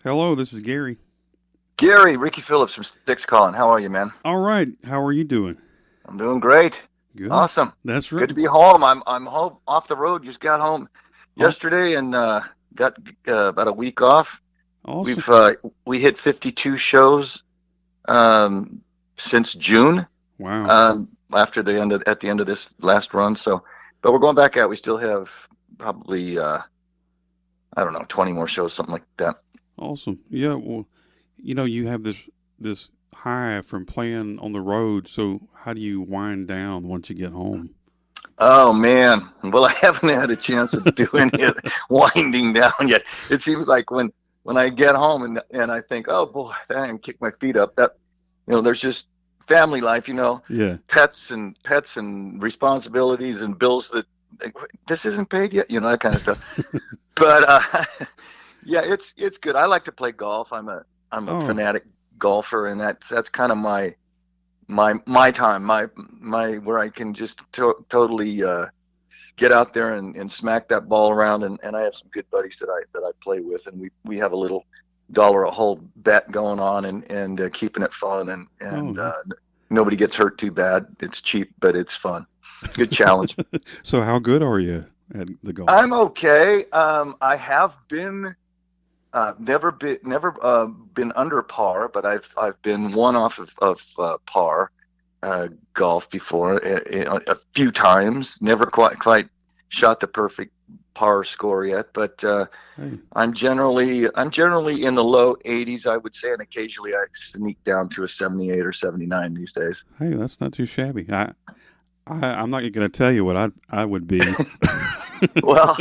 Hello, this is Gary. Gary, Ricky Phillips from Styx calling. How are you, man? All right, how are you doing? I'm doing great. Good. Awesome. That's Good to right. be home. I'm home off the road. Just got home Aw- yesterday and got about a week off. Awesome. We hit 52 shows um, since June Wow. after the end of at the end of this last run. So, but we're going back out. We still have probably I don't know 20 more shows, something like that. Awesome. Yeah. Well, you have this high from playing on the road. So how do you wind down once you get home? Oh man. Well, I haven't had a chance to do any of the winding down yet. It seems like when I get home and I think, oh boy, I can kick my feet up. That there's just family life, Yeah. pets and responsibilities and bills that this isn't paid yet, that kind of stuff. But yeah, it's good. I like to play golf. I'm a Oh. fanatic golfer, and that's kind of my time, my where I can just totally get out there and smack that ball around. And I have some good buddies that I play with, and we have a little dollar a hole bet going on and keeping it fun and Oh. nobody gets hurt too bad. It's cheap, but it's fun. Good challenge. So how good are you at the golf? I'm okay. I have been never been under par, but I've been one off of par golf before a few times. Never quite shot the perfect par score yet, but Hey. I'm generally in the low 80s, I would say, and occasionally I sneak down to a 78 or 79 these days. Hey, that's not too shabby. I'm not going to tell you what I would be. Well,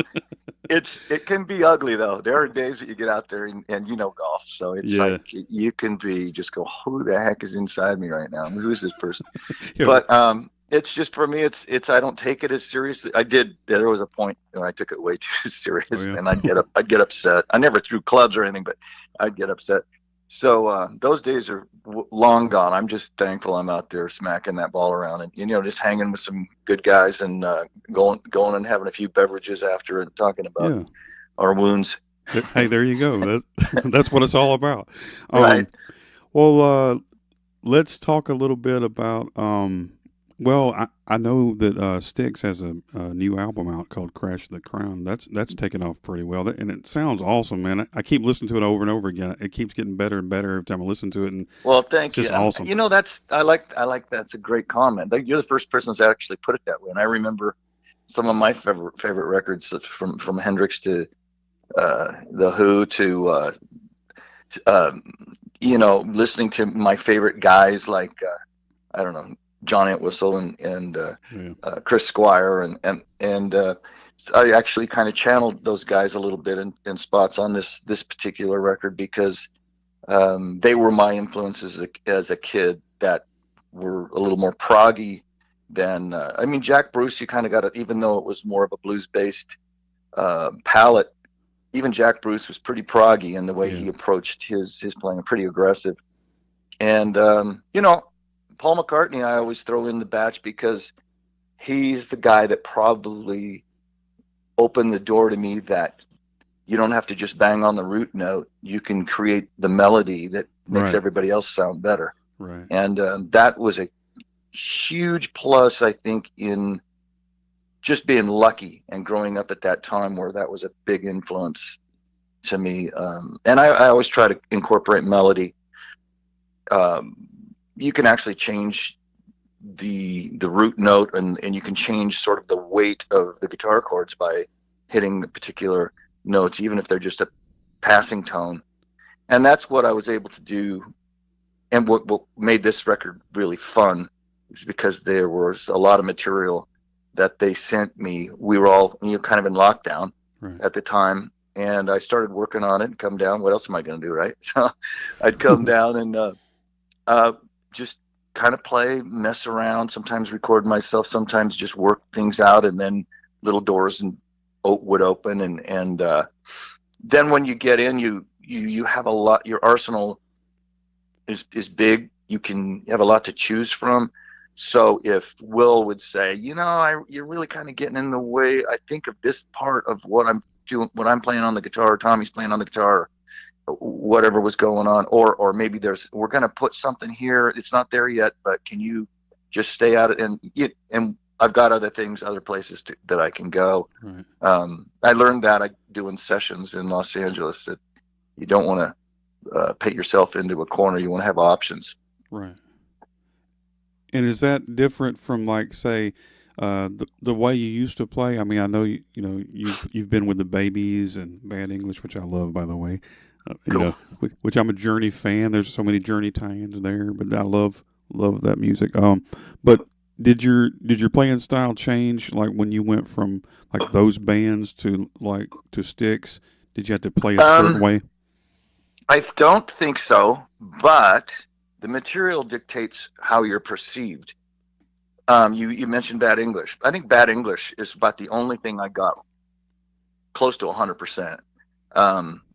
it can be ugly though. There are days that you get out there and golf, so it's Yeah. like you can be just go, who the heck is inside me right now? Who is this person? Yeah. But it's just for me. It's I don't take it as seriously. I did. There was a point when I took it way too Oh serious, yeah. and I'd get upset. I never threw clubs or anything, but I'd get upset. So those days are long gone. I'm just thankful I'm out there smacking that ball around and just hanging with some good guys and going and having a few beverages after and talking about Yeah. our wounds. Hey, there you go. That's what it's all about. Right. Um, well, let's talk a little bit about. Well, I know that Styx has a new album out called "Crash the Crown." That's taken off pretty well, and it sounds awesome, man. I keep listening to it over and over again. It keeps getting better and better every time I listen to it, and Well, it's thank you. just awesome. That's I like that's a great comment. You're the first person that's actually put it that way. And I remember some of my favorite records from Hendrix to the Who to um, listening to my favorite guys like I don't know, John Entwistle and Yeah, Chris Squire and I actually kind of channeled those guys a little bit in spots on this particular record because they were my influences as a kid that were a little more proggy than I mean Jack Bruce. You kind of got it, even though it was more of a blues based palette. Even Jack Bruce was pretty proggy in the way yeah, he approached his playing, pretty aggressive. And Paul McCartney, I always throw in the batch because he's the guy that probably opened the door to me that you don't have to just bang on the root note. You can create the melody that makes right, everybody else sound better. right. And that was a huge plus, I think, in just being lucky and growing up at that time where that was a big influence to me. And I always try to incorporate melody. Um, you can actually change the root note and you can change sort of the weight of the guitar chords by hitting the particular notes, even if they're just a passing tone. And that's what I was able to do. And what made this record really fun was because there was a lot of material that they sent me. We were all kind of in lockdown Right. at the time, and I started working on it and come down. What else am I going to do, right? So I'd come down and uh, just kind of play, mess around, sometimes record myself, sometimes just work things out, and then little doors and would open, and then when you get in, you have a lot. Your arsenal is big. You have a lot to choose from. So if Will would say, you're really kind of getting in the way, I think, of this part of what I'm doing, what I'm playing on the guitar, Tommy's playing on the guitar, whatever was going on, or maybe we're going to put something here. It's not there yet, but can you just stay out of and I've got other things, other places that I can go. Right. I learned that doing sessions in Los Angeles that you don't want to put yourself into a corner. You want to have options. Right. And is that different from, like, say, the way you used to play? I mean, I know you've been with the Babies and Bad English, which I love, by the way. Cool. Which I'm a Journey fan. There's so many Journey tie-ins there, but I love that music. But did your playing style change, like when you went from like those bands to Styx? Did you have to play a certain Um, way? I don't think so, but the material dictates how you're perceived. You mentioned Bad English. I think Bad English is about the only thing I got close to 100%.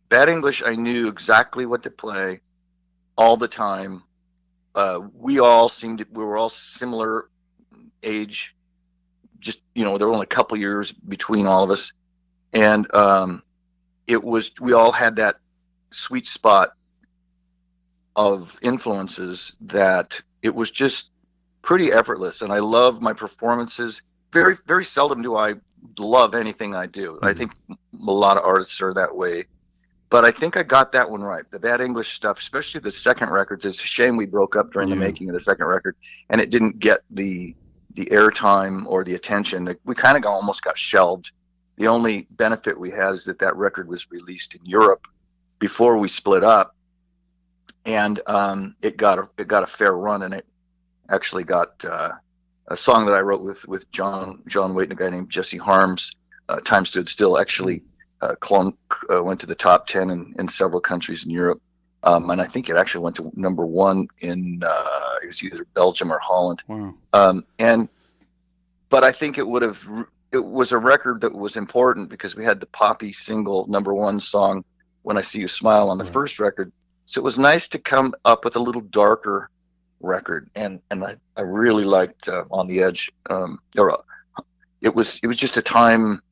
Bad English, I knew exactly what to play all the time. We were all similar age. Just there were only a couple years between all of us, and we all had that sweet spot of influences that it was just pretty effortless. And I love my performances. Very, very seldom do I love anything I do. I Mm-hmm. think a lot of artists are that way. But I think I got that one right. The Bad English stuff, especially the second records, it's a shame we broke up during the Yeah. making of the second record and it didn't get the airtime or the attention. We kind of almost got shelved. The only benefit we had is that record was released in Europe before we split up, and it got a fair run, and it actually got a song that I wrote with John Waite and a guy named Jesse Harms. Time Stood Still actually went to the top 10 in several countries in Europe, and I think it actually went to number one in it was either Belgium or Holland. Wow. And but I think it was a record that was important because we had the poppy single number one song When I See You Smile on the Right. first record. So it was nice to come up with a little darker record, and I really liked On the Edge. It was just a time,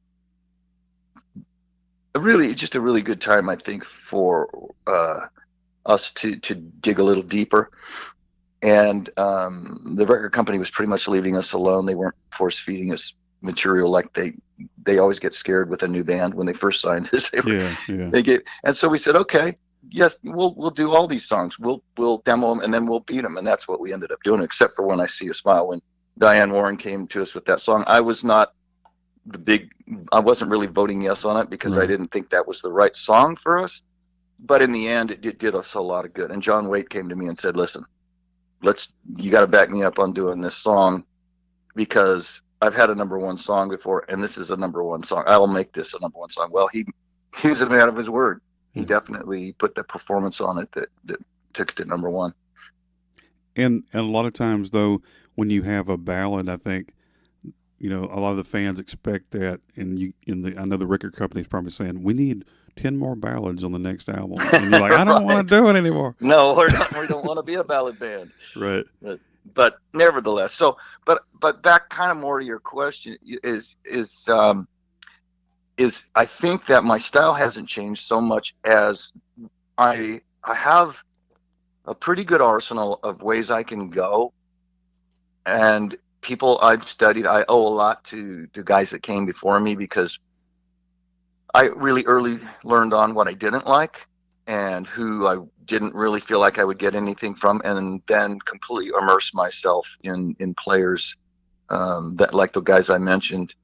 just a really good time, I think, for us to dig a little deeper. And the record company was pretty much leaving us alone. They weren't force feeding us material like they always get scared with a new band when they first signed us. Yeah. Yeah. And so we said, okay, yes, we'll do all these songs. We'll demo them and then we'll beat them, and that's what we ended up doing. Except for When I See You Smile, when Diane Warren came to us with that song, I wasn't really voting yes on it because I Right. didn't think that was the right song for us. But in the end, it did us a lot of good. And John Waite came to me and said, listen, you got to back me up on doing this song because I've had a number one song before, and this is a number one song. I will make this a number one song. Well, he was a man of his word. He Yeah. definitely put the performance on it that took it to number one. And a lot of times, though, when you have a ballad, I think a lot of the fans expect that, and I know the record company's probably saying we need 10 more ballads on the next album, and you're like, I don't want Right? to do it anymore. No, we're not. We don't want to be a ballad band. Right. But nevertheless, but back kind of more to your question is I think that my style hasn't changed so much as I have a pretty good arsenal of ways I can go, and people I've studied. I owe a lot to guys that came before me because I really early learned on what I didn't like and who I didn't really feel like I would get anything from, and then completely immerse myself in players that like the guys I mentioned.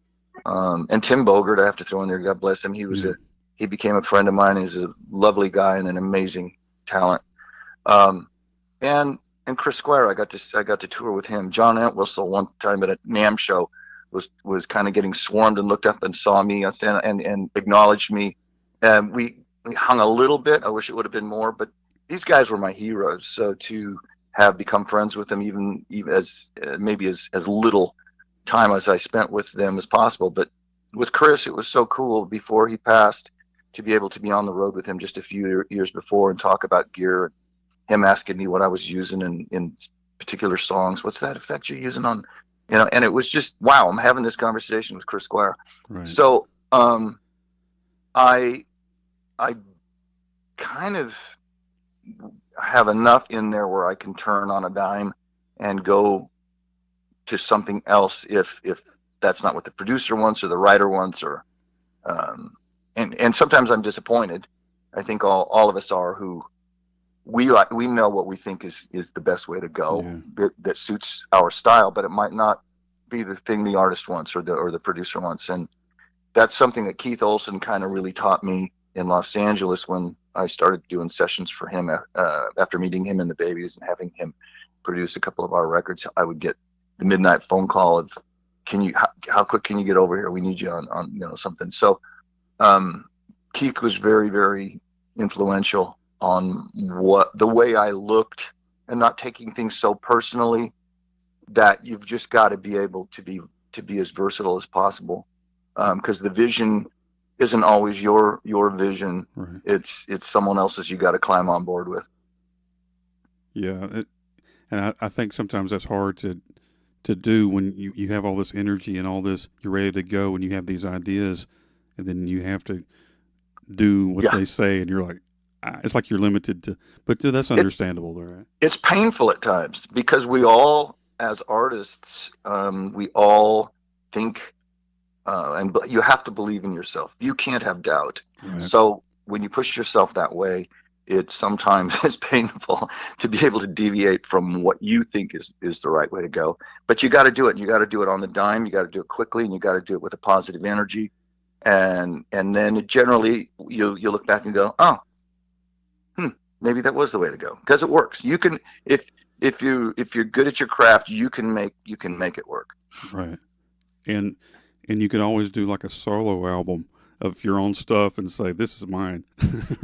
And Tim Bogert, I have to throw in there. God bless him. Yeah. He became a friend of mine. He's a lovely guy and an amazing talent. Um, and Chris Squire, I got to tour with him. John Entwistle one time at a NAMM show was kind of getting swarmed and looked up and saw me and acknowledged me. And we hung a little bit. I wish it would have been more, but these guys were my heroes. So to have become friends with them, even as maybe as little time as I spent with them as possible. But with Chris, it was so cool before he passed to be able to be on the road with him just a few years before and talk about gear, and him asking me what I was using in particular songs. What's that effect you're using on, and it was just, wow, I'm having this conversation with Chris Squire. Right. So I I kind of have enough in there where I can turn on a dime and go to something else if that's not what the producer wants or the writer wants, or um, and sometimes I'm disappointed. I think all of us are, who we know what we think is the best way to go, Yeah. that suits our style, but it might not be the thing the artist wants, or the producer wants. And that's something that Keith Olsen kind of really taught me in Los Angeles when I started doing sessions for him, after meeting him in the Babies and having him produce a couple of our records. I would get the midnight phone call of, "Can you how quick can you get over here? We need you on something." So um, Keith was very, very influential on what the way I looked, and not taking things so personally, that you've just got to be able to be as versatile as possible, because the vision isn't always your vision. Right. It's someone else's you got to climb on board with. Yeah. And I think sometimes that's hard to do when you have all this energy and all this, you're ready to go and you have these ideas, and then you have to do what Yeah, they say, and you're like, it's like you're limited to, but that's it understandable, though, right? it's painful at times, because we all, as artists, we all think, and you have to believe in yourself. You can't have doubt. Right. So when you push yourself that way, it sometimes is painful to be able to deviate from what you think is the right way to go. But you got to do it. You got to do it on the dime. You got to do it quickly, and you got to do it with a positive energy. And then generally you look back and go, oh, maybe that was the way to go, because it works. You can, if you're good at your craft, you can make it work. Right. And and you can always do like a solo album of your own stuff and say, this is mine.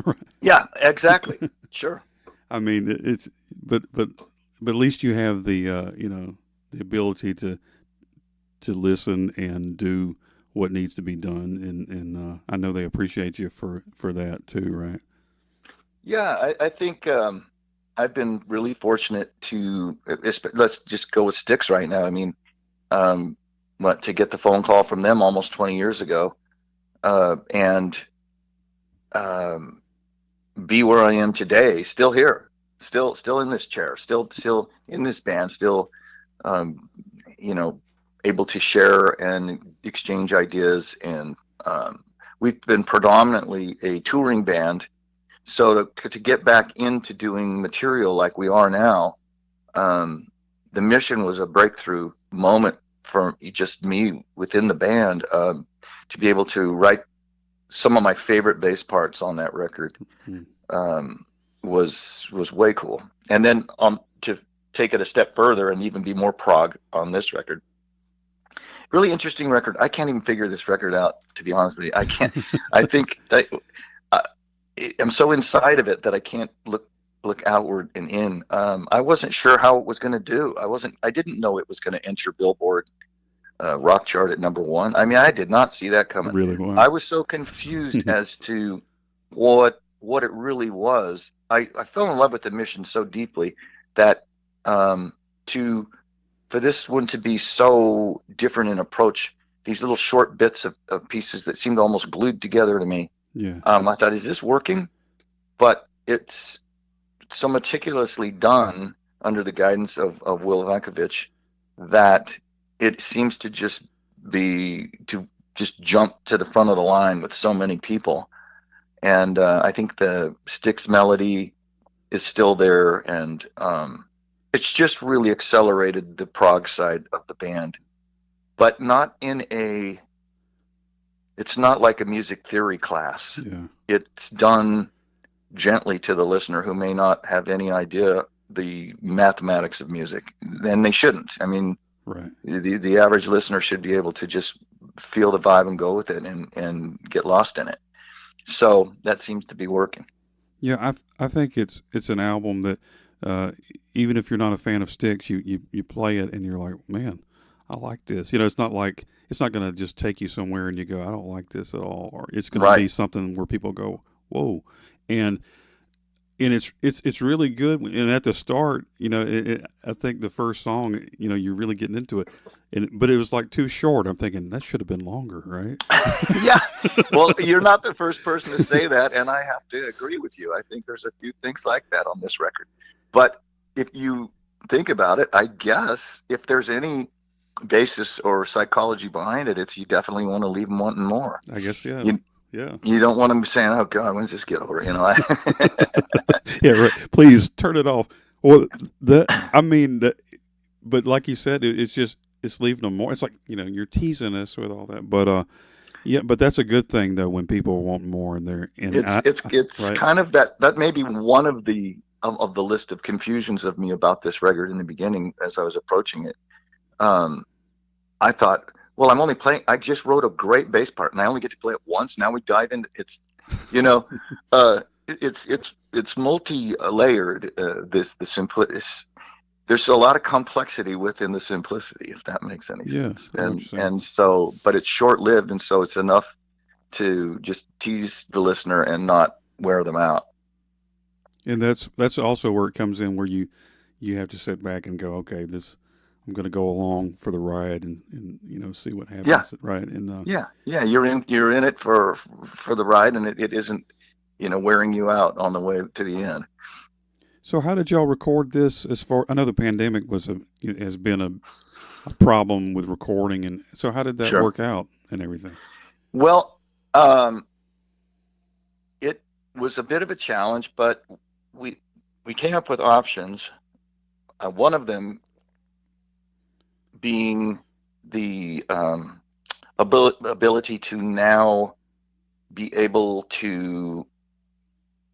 Right. Yeah, exactly. Sure. I mean, it's but at least you have the the ability to listen and do what needs to be done, and I know they appreciate you for that too, right? Yeah, I think I've been really fortunate to, let's just go with Styx right now. I mean, um, to get the phone call from them almost 20 years ago, and um, be where I am today, still here, still in this chair, still in this band, still, um, you know, able to share and exchange ideas. And we've been predominantly a touring band. So to get back into doing material like we are now, um, the mission was a breakthrough moment for just me within the band, to be able to write some of my favorite bass parts on that record, Mm. um, was way cool. And then to take it a step further and even be more prog on this record. Really interesting record. I can't even figure this record out, to be honest with you. I can't. I think that I, I'm so inside of it that I can't look outward and in. I wasn't sure how it was going to do. I didn't know it was going to enter Billboard rock chart at #1. I mean, I did not see that coming. Really? Wow. I was so confused as to what it really was. I fell in love with the mission so deeply that, to for this one to be so different in approach, these little short bits of pieces that seemed almost glued together to me. Yeah. I thought, is this working? But it's so meticulously done under the guidance of Will Vankovich, that it seems to just jump to the front of the line with so many people. And I think the Styx melody is still there, and it's just really accelerated the prog side of the band, but not in a. It's not like a music theory class. Yeah. It's done gently to the listener who may not have any idea the mathematics of music. Then they shouldn't. I mean, Right. the average listener should be able to just feel the vibe and go with it, and get lost in it. So that seems to be working. Yeah. I think it's an album that uh, even if you're not a fan of Styx, you play it and you're like, man, I like this. It's not like it's not going to just take you somewhere and you go, I don't like this at all, or it's going to Right. be something where people go, whoa. And and it's really good. And at the start, I think the first song, you're really getting into it, but it was like too short. I'm thinking that should have been longer, right? Yeah. Well, you're not the first person to say that, and I have to agree with you. I think there's a few things like that on this record. But if you think about it, I guess if there's any basis or psychology behind it, it's you definitely want to leave them wanting more. I guess, yeah, You yeah, you don't want them saying, "Oh God, when's this get over?" yeah. Right. Please turn it off. Well, I mean, but like you said, it's just it's leaving them more. It's like you're teasing us with all that, but yeah, but that's a good thing though when people want more and they're and it's right. kind of that may be one of the list of confusions of me about this record in the beginning as I was approaching it. Um, I thought, well, I'm only playing. I just wrote a great bass part, and I only get to play it once. Now we dive into it's, you know, it's multi-layered. The simplicity. There's a lot of complexity within the simplicity, if that makes any Yeah, sense. I know what you're saying. And so, but it's short-lived, and so it's enough to just tease the listener and not wear them out. And that's also where it comes in, where you have to sit back and go, okay, this I'm going to go along for the ride and see what Yeah, happens, right? And yeah. You're in it for the ride, and it isn't wearing you out on the way to the end. so how did y'all record this? As far I know, the pandemic has been a problem with recording, and so how did that Sure. work out and everything? Well, um, it was a bit of a challenge, but we we came up with options. One of them being the ability to now be able to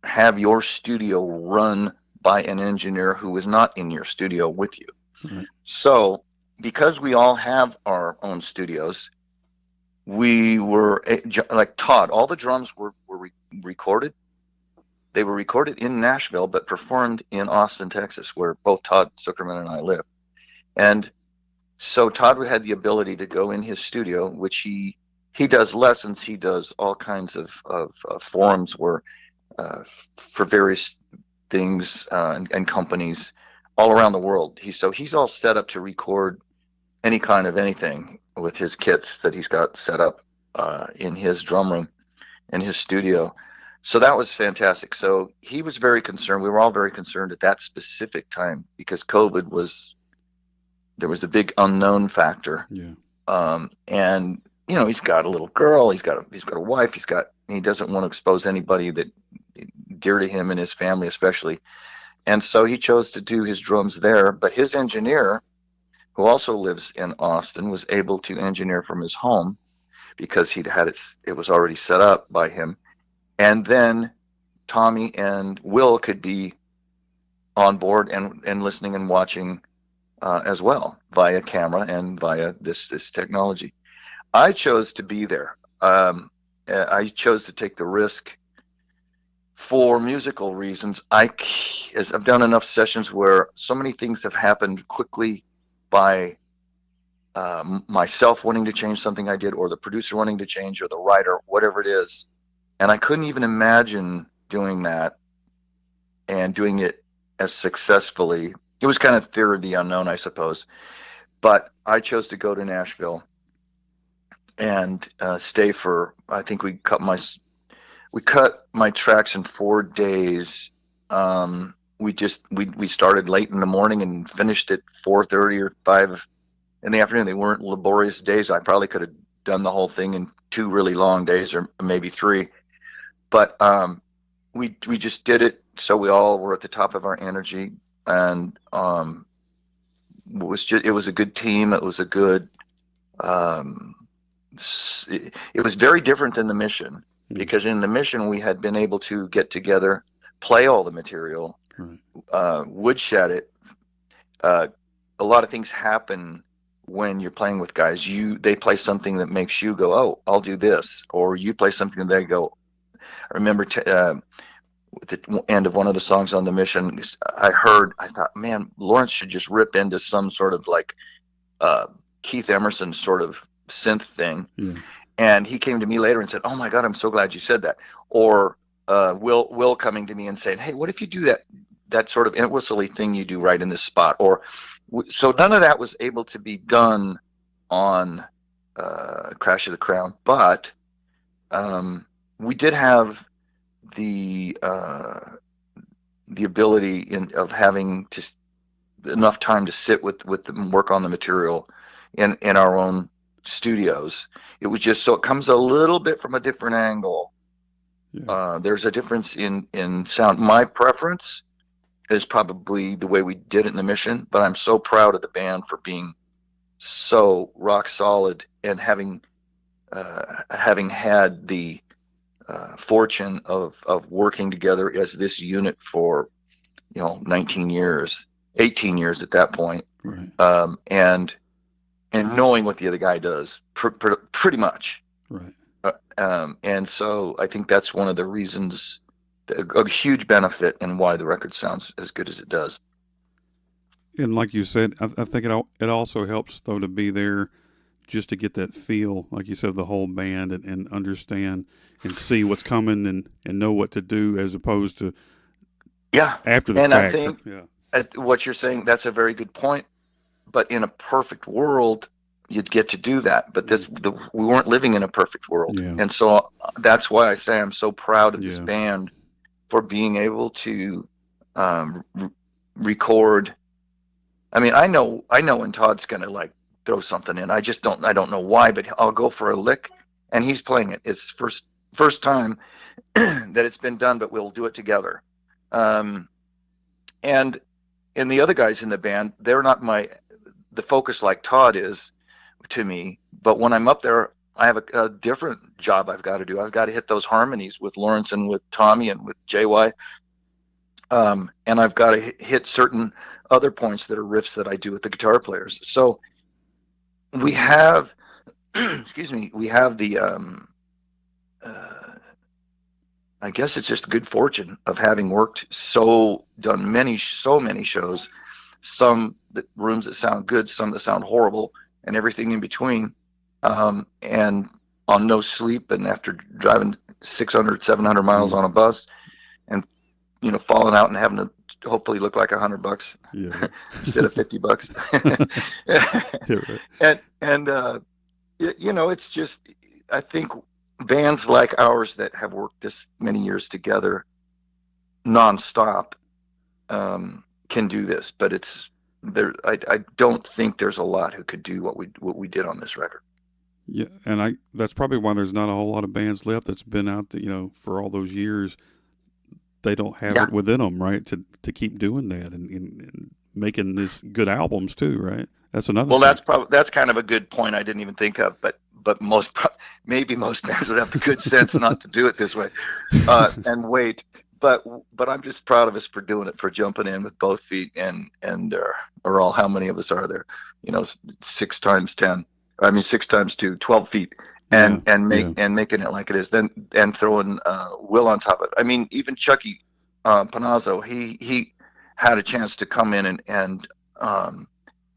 have your studio run by an engineer who is not in your studio with you. Right. So, because we all have our own studios, we were like Todd. All the drums were recorded. They were recorded in Nashville, but performed in Austin, Texas, where both Todd Zuckerman and I live. And so Todd had the ability to go in his studio, which he does lessons. He does all kinds of forums where for various things and companies all around the world. He's all set up to record any kind of anything with his kits that he's got set up in his drum room in his studio. So that was fantastic. So he was very concerned. We were all very concerned at that specific time because there was a big unknown factor. Yeah. And he's got a little girl. He's got a wife. He doesn't want to expose anybody that dear to him and his family especially. And so he chose to do his drums there. But his engineer, who also lives in Austin, was able to engineer from his home because it was already set up by him. And then Tommy and Will could be on board and listening and watching as well via camera and via this technology. I chose to be there. I chose to take the risk for musical reasons. As I've done enough sessions where so many things have happened quickly by myself wanting to change something I did, or the producer wanting to change, or the writer, whatever it is. And I couldn't even imagine doing that and doing it as successfully. It was kind of fear of the unknown, I suppose. But I chose to go to Nashville and stay for. I think we cut my tracks in 4 days. We started late in the morning and finished at 4:30 or 5 in the afternoon. They weren't laborious days. I probably could have done the whole thing in 2 really long days, or maybe 3. But we just did it, so we all were at the top of our energy, and it was a good team. It was a good. It was very different than the Mission, because in the Mission we had been able to get together, play all the material, Right. woodshed it. A lot of things happen when you're playing with guys. They play something that makes you go, "Oh, I'll do this," or you play something and they go. I remember at the end of one of the songs on the Mission, I thought, man, Lawrence should just rip into some sort of like Keith Emerson sort of synth thing. Yeah. And he came to me later and said, "Oh my God, I'm so glad you said that." Or Will coming to me and saying, "Hey, what if you do that sort of ant whistly thing you do right in this spot?" Or so none of that was able to be done on Crash of the Crown, but we did have the ability of having just enough time to sit with them and work on the material in our own studios. It was just so it comes a little bit from a different angle. Yeah. There's a difference in sound. My preference is probably the way we did it in the Mission, but I'm so proud of the band for being so rock solid and having had the fortune of working together as this unit for 19 years, 18 years at that point, Right. And knowing what the other guy does pretty much. Right. And so I think that's one of the reasons, a huge benefit, and why the record sounds as good as it does. And like you said, I think it also helps though to be there just to get that feel, like you said, the whole band and understand and see what's coming and know what to do as opposed to Yeah, after the and I fact. think Yeah. what you're saying, that's a very good point. But in a perfect world, you'd get to do that. But we weren't living in a perfect world, Yeah. and so that's why I say I'm so proud of this Yeah. band for being able to record. I mean, I know when Todd's gonna like throw something in. I don't know why, but I'll go for a lick, and he's playing it. It's first time that it's been done, but we'll do it together. Um, and the other guys in the band, they're not the focus like Todd is to me. But when I'm up there, I have a different job I've got to do. I've got to hit those harmonies with Lawrence and with Tommy and with JY. And I've got to hit certain other points that are riffs that I do with the guitar players. So we have, excuse me, we have the, I guess it's just good fortune of having done so many shows, some rooms that sound good, some that sound horrible, and everything in between. And on no sleep, and after driving 600, 700 miles on a bus, and falling out and having to hopefully look like $100 Yeah. Right. instead of $50. Yeah. Right. And it's just, I think bands like ours that have worked this many years together nonstop can do this, but it's there. I don't think there's a lot who could do what we did on this record. Yeah, and that's probably why there's not a whole lot of bands left that's been out there, for all those years. They don't have Yeah. it within them, right, to keep doing that and making these good albums too, right? That's another Well, thing. that's kind of a good point I didn't even think of, but maybe most bands would have the good sense not to do it this way, and wait. But I'm just proud of us for doing it, for jumping in with both feet, and or all, how many of us are there? 6 times 10. I mean 6 times 2, 12 feet, and Yeah. making it like it is. Then and throwing Will on top of it. I mean, even Chucky Panazzo, he had a chance to come in and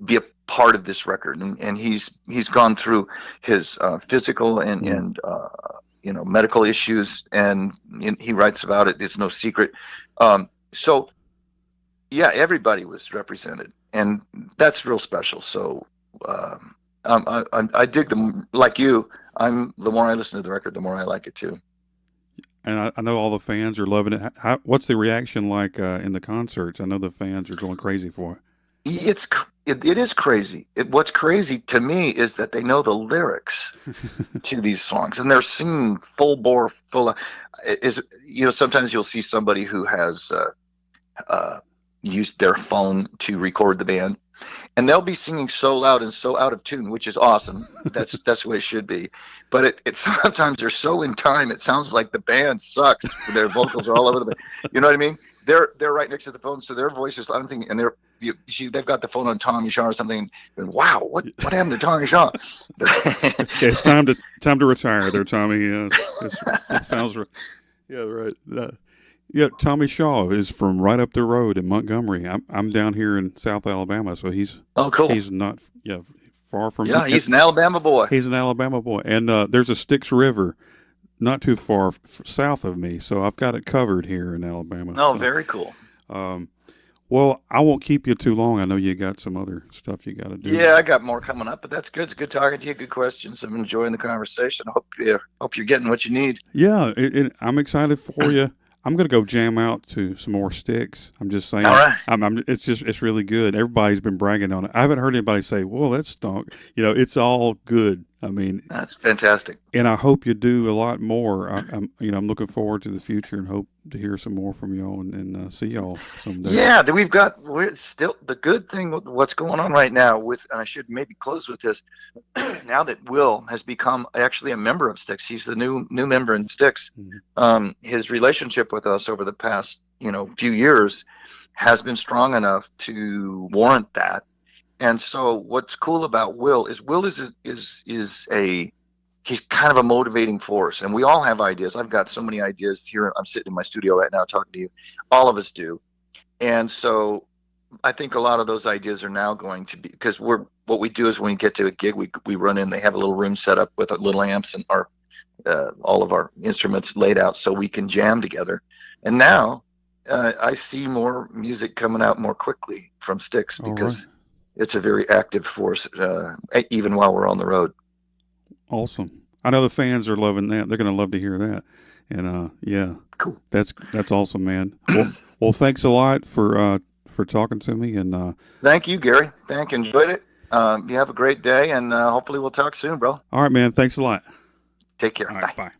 be a part of this record, and he's gone through his physical and medical issues, and he writes about it. It's no secret. So yeah, everybody was represented, and that's real special. So I dig them. Like you, the more I listen to the record, the more I like it too. And I know all the fans are loving it. What's the reaction like in the concerts? I know the fans are going crazy for it. It is crazy. What's crazy to me is that they know the lyrics to these songs, and they're singing full bore, sometimes you'll see somebody who has used their phone to record the band, and they'll be singing so loud and so out of tune, which is awesome. That's the way it should be. But it sometimes they're so in time, it sounds like the band sucks. Their vocals are all over the place. You know what I mean? They're right next to the phone, so their voices. I'm thinking, and they've got the phone on Tommy Shaw or something. And wow, what happened to Tommy Shaw? Yeah, it's time to retire there, Tommy. Yeah, it sounds right. Yeah, right. Yeah, Tommy Shaw is from right up the road in Montgomery. I'm down here in South Alabama, so he's cool. He's not far from. Yeah, he's an Alabama boy. He's an Alabama boy, and there's a Styx River not too far south of me, so I've got it covered here in Alabama. Oh, So, very cool. um, well, I won't keep you too long. I know you got some other stuff you got to do. Yeah, I got more coming up, but that's good. It's good talking to you. Good questions. I'm enjoying the conversation. Hope you're getting what you need. Yeah, I'm excited for you. I'm gonna go jam out to some more Styx. I'm just All saying. right. It's really good. Everybody's been bragging on it. I haven't heard anybody say, "Well, that stunk." It's all good. I mean, That's fantastic. and I hope you do a lot more. I'm looking forward to the future and hope to hear some more from y'all and see y'all someday. Yeah, we're still the good thing with what's going on right now with, and I should maybe close with this. Now that Will has become actually a member of Styx, he's the new member in Styx. Mhm. His relationship with us over the past few years has been strong enough to warrant that. And so what's cool about Will is a he's kind of a motivating force, and we all have ideas. I've got so many ideas here. I'm sitting in my studio right now talking to you. All of us do. And so I think a lot of those ideas are now going to be, because what we do is when we get to a gig, we run in, they have a little room set up with little amps and our all of our instruments laid out so we can jam together. And now I see more music coming out more quickly from Styx All right. because it's a very active force, even while we're on the road. Awesome. I know the fans are loving that. They're going to love to hear that. And yeah, Cool. that's awesome, man. Well, thanks a lot for talking to me. And Thank you, Gary. Enjoyed it. You have a great day, and hopefully we'll talk soon, bro. all right, man. Thanks a lot. Take care. All Bye. right, bye.